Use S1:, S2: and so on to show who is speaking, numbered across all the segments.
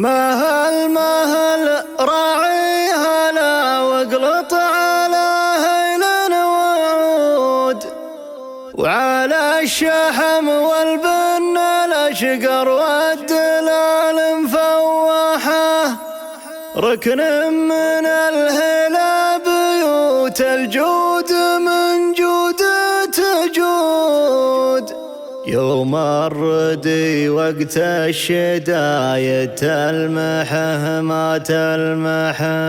S1: مهل راعيها لا واقلط على هيل وعود، وعلى الشحم والبن الاشقر والدلال مفوحه، ركن من الهلا بيوت الجود من جود تجود. يوم الردي وقت الشدايد تلمحه ما تلمحه.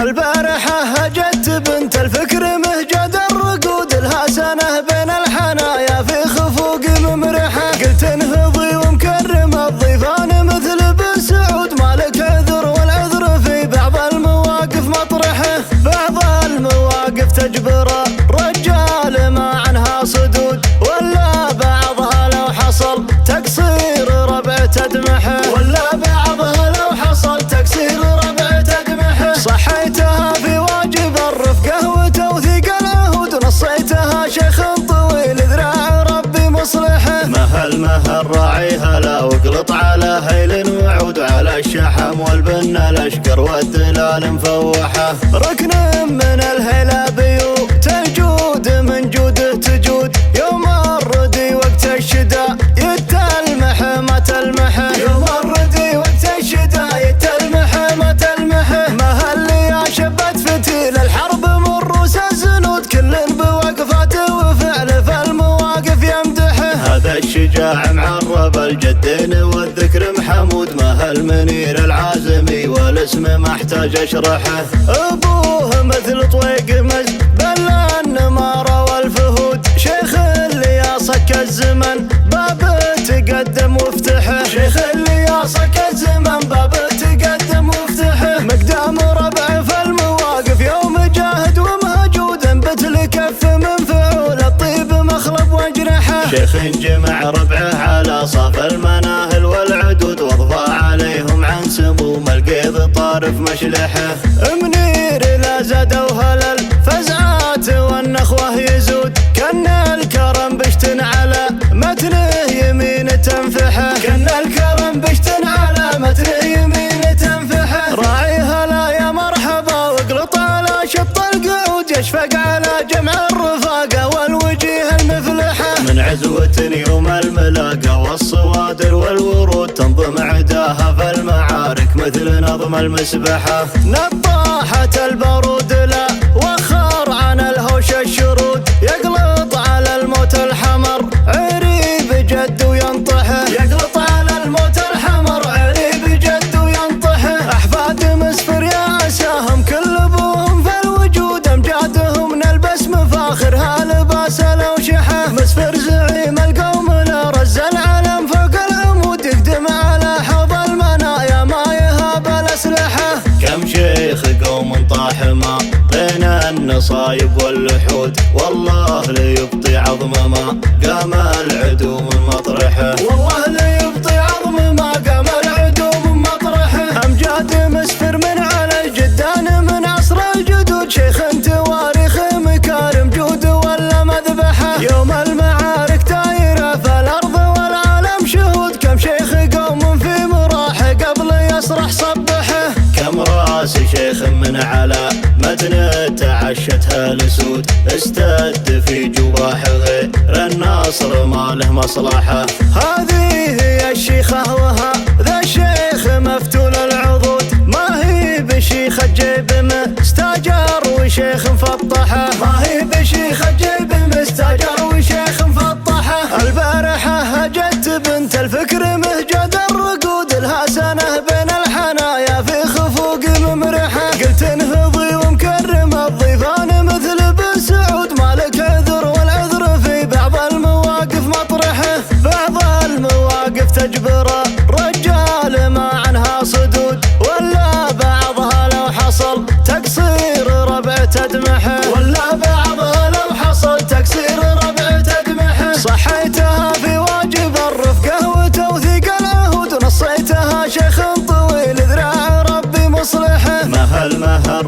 S1: البارحة هجت بنت الفكر مهجد الرقود، لها سنة بين الحنايا في خفوق ممرحة. قلت انهضي ومكرم الضيفان مثل بن سعود، مالك عذر والعذر في بعض المواقف مطرحه. بعض المواقف تجبر الرجال ما عنها صدود، ولا بعضها لو حصل تقصير ربع تدمحه، ولا بعضها لو حصل تقصير ربع تدمحه. صحيتها في واجب الرفقه وتوثيق العهود، نصيتها شيخ طويل ذراع ربي مصلحه. مهل راعيها لا واقلط على هيل وعود، على الشحم والبن الاشقر والدلال مفوحه. ركن من الهيلا بيوت الجود من جوده تجود، يوم الردي وقت الشداء يتلمح ما تلمحه. يوم الردي وقت الشداء يتلمح ما تلمحه. مهل يا شبت فتيل الحرب من روس الزنود، كل بوقفاته وفعله في المواقف يمدحه. هذا الشجاع معرب الجدين والذكر محمود، مهل منير العازمي والاسم ما احتاج اشرحه. ابوه مثل طويق مز بل النمارة والفهود، شيخ اللي ياصك الزمن باب تقدم وافتحه. شيخ اللي ياصك الزمن باب تقدم وافتحه. مقدام ربع في المواقف يوم جاهد ومهجود، انبت لكف من فعول الطيب مخلب واجنحه. شيخ جمع ربعه على صف المناهل والعدود، واضفى عليهم عن سموم القيض طارف مشلحه. منير لا زادوا هلل فزعات والنخوه يزود، كان الكرم بشتن على متنه يمين تنفحه. كان الكرم بشتن على متنه يمين تنفحه. راعيها لا يا مرحبا واقلط على شط القعود، يشفق على جمع الرفاقه والوجيه المفلحه. من عزوة يوم الملاقى والصوادر والورود، تنظم عداها في المعارك مثل نظم المسبحه. نطاحة البارود لا وخر عن الهوش الشرود، يقلط على الموت الحمر عريب جد وينطحه. يقلط على الموت الحمر عريب جد وينطحه. احفاد مسفر يا عساهم كل ابوهم في الوجود، امجادهم نلبس مفاخرها لباس الاوشحه. مسفر زعيم القوم لا رز العلم فوق العمود، يقدم على حوض المنايا ما يهاب الاسلحه. كم شيخ قوم طاح ما بين النصايب واللحود، والله ليبطي عظم ما قام العدو من مطرحه. والله ليبطي عظم ما قام العدو من مطرحه. امجاد مسفر من على الجدان من عصر الجدود، شيخ تواريخ مكارم جود ولا مذبحه. يوم المعارك دايره في الارض والعالم شهود، كم شيخ قوم في مراحه قبل يصرح صبحه. كم راس شيخ من على متن تعشتها لسود، استد في جواح غير الناصر ما له مصلحه. هذه هي الشيخه وهذا الشيخ مفتول العضود، ما هي بشيخ الجيب مستاجر وشيخ مفطحه. ما هي بشيخ الجيب مستاجر وشيخ مفطحه. البارحه هجت بنت الفكر مهجد الرقود، لها سنه بين الحنايا في خفوق ممرحه. قلت انهضي ومكرم الضيفان مثل بن سعود، مالك عذر والعذر في بعض المواقف مطرحه. بعض المواقف تجبر الرجال ما عنها صدود، ولا بعضها لو حصل تقصير ربع تدمحه، ولا بعضها لو حصل تقصير ربع تدمحه. صحيتها في واجب الرفقه وتوثيق العهود، نصيتها شيخ طويل ذراع ربي مصلحه. مهل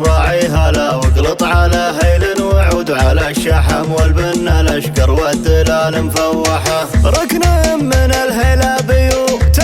S1: راعيها لا واقلط على هيل وعود، على الشحم والبن الاشقر والدلال مفوحه. ركن من الهيلا بيوت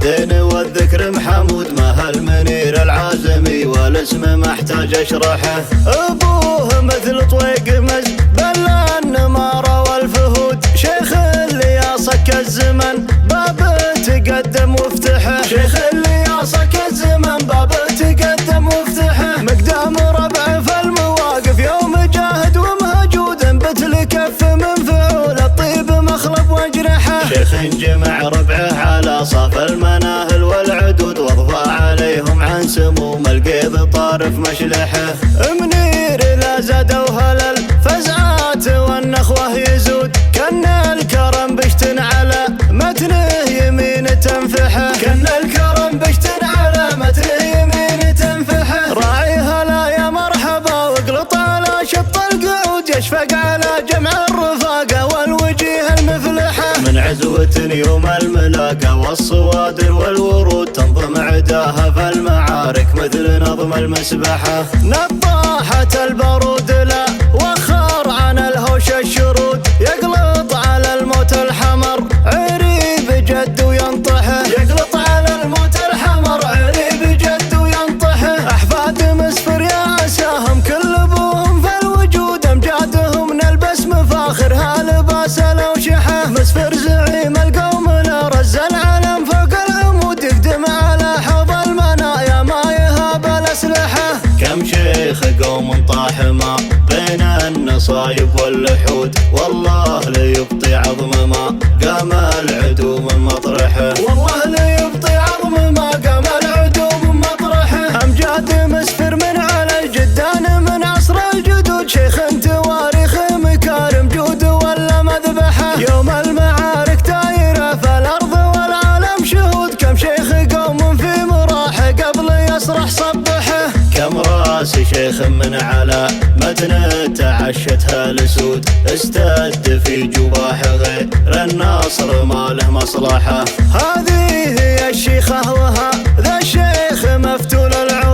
S1: الدين والذكر محمود مها المنير العازمي، والاسم محتاج اشرحه. ابوه مثل طويق مز بلا النمارة والفهود، شيخ اللي ياصك الزمن باب تقدم وافتحه. شيخ اللي ياصك الزمن باب تقدم وافتحه. مقدام ربع في المواقف يوم جاهد ومهجود، بتل كف من فعول الطيب مخلب واجرحه. شيخ جمع ربعه على صف المناهل والعدود، واضفى عليهم عن سموم القيض طارف مشلحه. منير لا زادوا هلل فزعات والنخوه يزود، كان الكرم بشت على متنه يمين تنفحه. كان الكرم بشت على متنه يمين تنفحه. راعي هلا يا مرحبا واقلط على شط القعود، يشفق على جمع الرفاقه والوجيه المفلحه. من عزوة يوم الملاقة والصوادر والورود، تنظم عداها في المعارك مثل نظم المسبحة. نطاحة البارود لا وخر عن الهوش الشرود، يقلط على الموت الحمر عريب جد وينطحه. يقلط على الموت الحمر عريب جد وينطحه. أحفاد مسفر يا عساهم كل ابوهم في الوجود، امجادهم نلبس مفاخرها لباس الأوشحة. مسفر زعيم القوم لا رز العلم فوق العمود، يقدم على حوض المنايا ما يهاب الأسلحة. كم شيخ قوم طاح ما بين النصايب واللحود، والله ليبطي عظم ما قام العدو من مطرحه. والله ليبطي عظم ما قام العدو من مطرحه. أمجاد مسفر من على الجدان من عصر الجدود، شيخ تواريخ مكارم جود ولا مذبحه. يوم المعارك دايره في الارض والعالم شهود، كم شيخ قوم في مراحه قبل يصرح صبحه. كم راس شيخ من على متن تعشتها لسود، استد في جباح غير الناصر ما له مصلحه. هذه هي الشيخه وهذا الشيخ مفتول العمر،